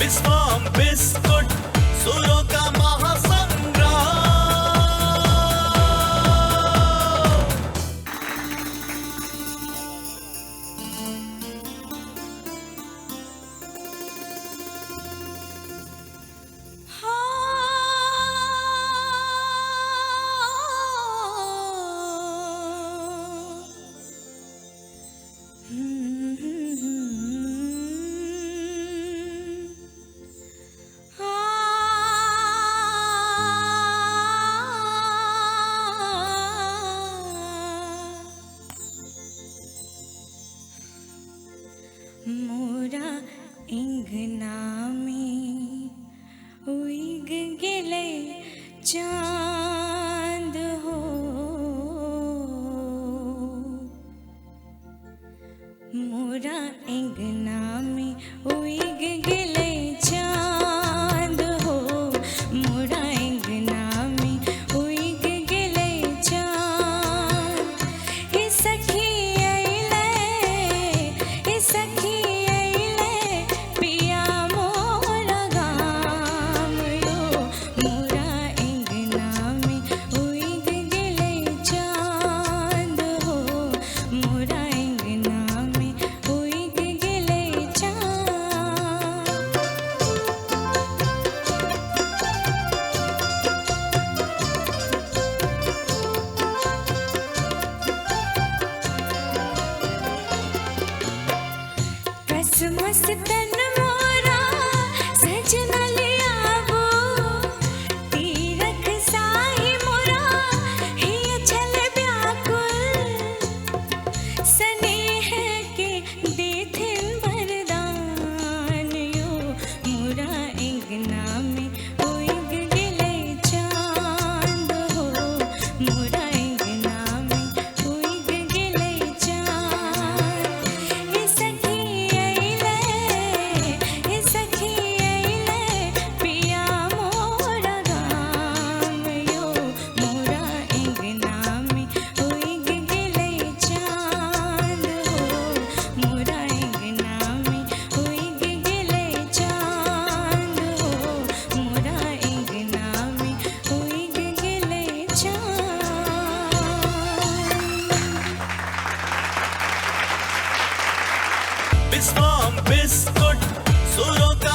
विस्वाम biscuit सुरों का महासंग्राम। मोरा इंगना में उइग गेले चांद हो, मोरा इंगना में उइग गेले चांद हो, मोरा इंगना में उइग गेले चांद। हे सखी अइले, हे सखी मस्तन मोरा सजना लियावो, तीरथ साही मोरा हिय छल व्याकुल, स्नेह के देथिन वरदान यो, मोरा इंगना में उइग गेले चांद हो, मोरा इंगना में उइग गेले चांद। हे सखी विस्वाम बिस्कुट सुरों का